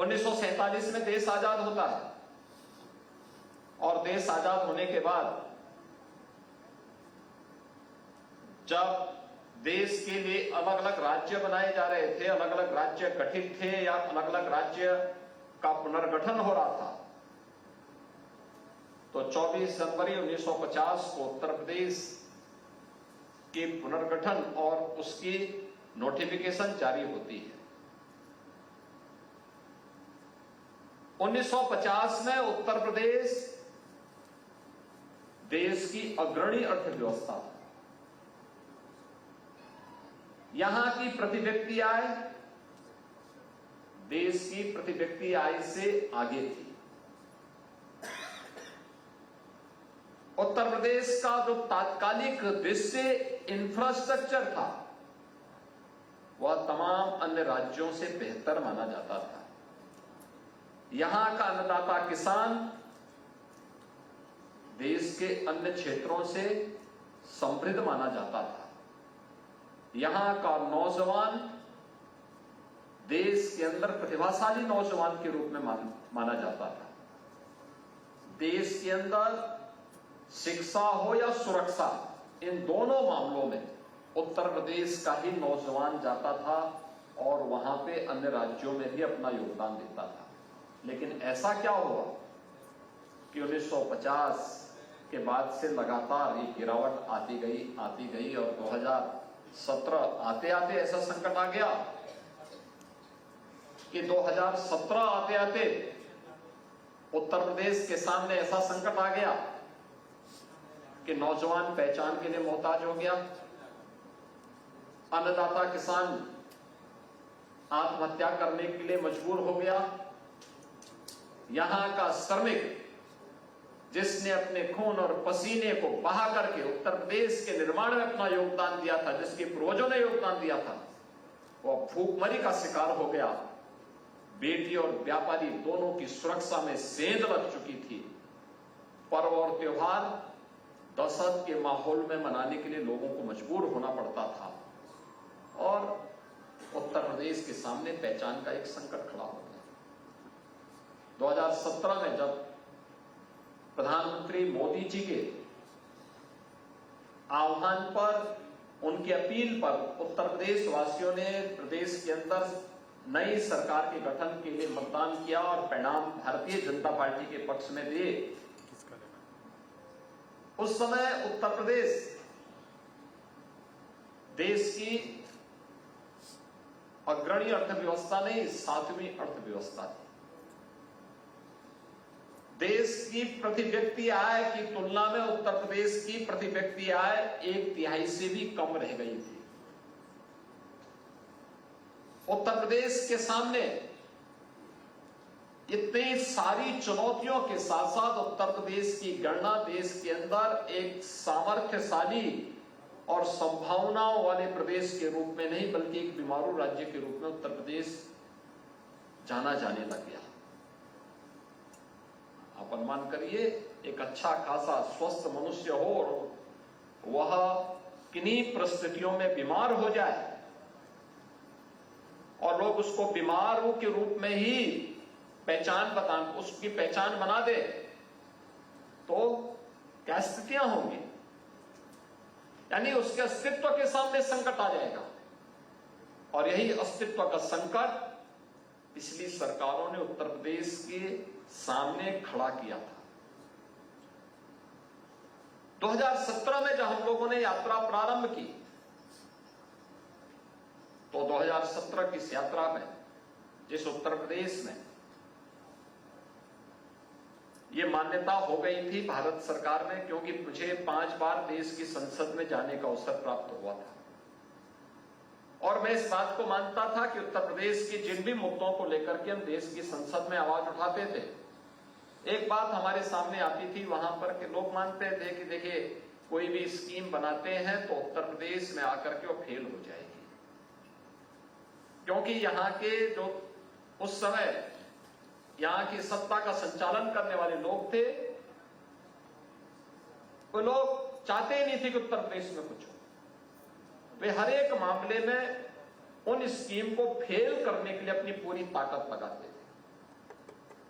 1947 में देश आजाद होता है और देश आजाद होने के बाद जब देश के लिए अलग अलग राज्य बनाए जा रहे थे, अलग अलग राज्य गठित थे या अलग अलग राज्य का पुनर्गठन हो रहा था, तो 24 जनवरी 1950 को उत्तर प्रदेश के पुनर्गठन और उसकी नोटिफिकेशन जारी होती है। 1950 में उत्तर प्रदेश देश की अग्रणी अर्थव्यवस्था था। यहां की प्रति व्यक्ति आय देश की प्रति व्यक्ति आय से आगे थी। उत्तर प्रदेश का जो तात्कालिक दृश्य इंफ्रास्ट्रक्चर था वह तमाम अन्य राज्यों से बेहतर माना जाता था। यहां का अन्नदाता किसान देश के अन्य क्षेत्रों से समृद्ध माना जाता था। यहां का नौजवान देश के अंदर प्रतिभाशाली नौजवान के रूप में माना जाता था। देश के अंदर शिक्षा हो या सुरक्षा, इन दोनों मामलों में उत्तर प्रदेश का ही नौजवान जाता था और वहां पे अन्य राज्यों में भी अपना योगदान देता था। लेकिन ऐसा क्या हुआ कि 1950 के बाद से लगातार ये गिरावट आती गई और 2017 आते आते ऐसा संकट आ गया कि 2017 आते आते उत्तर प्रदेश के सामने ऐसा संकट आ गया कि नौजवान पहचान के लिए मोहताज हो गया। अन्नदाता किसान आत्महत्या करने के लिए मजबूर हो गया। यहां का श्रमिक जिसने अपने खून और पसीने को बहा करके उत्तर प्रदेश के निर्माण में अपना योगदान दिया था, जिसके पूर्वजों ने योगदान दिया था, वह भूखमरी का शिकार हो गया। बेटी और व्यापारी दोनों की सुरक्षा में सेंध लग चुकी थी। पर्व और त्योहार दशहत के माहौल में मनाने के लिए लोगों को मजबूर होना पड़ता था और उत्तर प्रदेश के सामने पहचान का एक संकट खड़ा हो गया। 2017 में जब प्रधानमंत्री मोदी जी के आह्वान पर, उनकी अपील पर उत्तर प्रदेश वासियों ने प्रदेश के अंदर नई सरकार के गठन के लिए मतदान किया और परिणाम भारतीय जनता पार्टी के पक्ष में दिए। उस समय उत्तर प्रदेश देश की अग्रणी अर्थव्यवस्था नहीं, 7वीं अर्थव्यवस्था थी। देश की प्रति व्यक्ति आय की तुलना में उत्तर प्रदेश की प्रति व्यक्ति आय 1/3 से भी कम रह गई थी। उत्तर प्रदेश के सामने इतनी सारी चुनौतियों के साथ साथ उत्तर प्रदेश की गणना देश के अंदर एक सामर्थ्यशाली और संभावनाओं वाले प्रदेश के रूप में नहीं बल्कि एक बीमारू राज्य के रूप में उत्तर प्रदेश जाना जाने लग गया। आप अनुमान करिए, एक अच्छा खासा स्वस्थ मनुष्य हो और वह किन्हीं परिस्थितियों में बीमार हो जाए और लोग उसको बीमारू के रूप में ही उसकी पहचान बना दे, तो क्या स्थितियां होंगी? यानी उसके अस्तित्व के सामने संकट आ जाएगा। और यही अस्तित्व का संकट पिछली सरकारों ने उत्तर प्रदेश के सामने खड़ा किया था। 2017 में जब हम लोगों ने यात्रा प्रारंभ की तो 2017 की इस यात्रा में जिस उत्तर प्रदेश में यह मान्यता हो गई थी भारत सरकार में, क्योंकि मुझे 5 बार देश की संसद में जाने का अवसर प्राप्त हुआ था और मैं इस बात को मानता था कि उत्तर प्रदेश के जिन भी मुद्दों को लेकर के हम देश की संसद में आवाज उठाते थे, एक बात हमारे सामने आती थी वहां पर कि लोग मानते थे कि देखिए कोई भी स्कीम बनाते हैं तो उत्तर प्रदेश में आकर के वो फेल हो जाएगी, क्योंकि यहां के जो उस समय यहां की सत्ता का संचालन करने वाले लोग थे, वो लोग चाहते ही नहीं थे कि उत्तर प्रदेश में कुछ हो। वे हर एक मामले में उन स्कीम को फेल करने के लिए अपनी पूरी ताकत लगाते थे।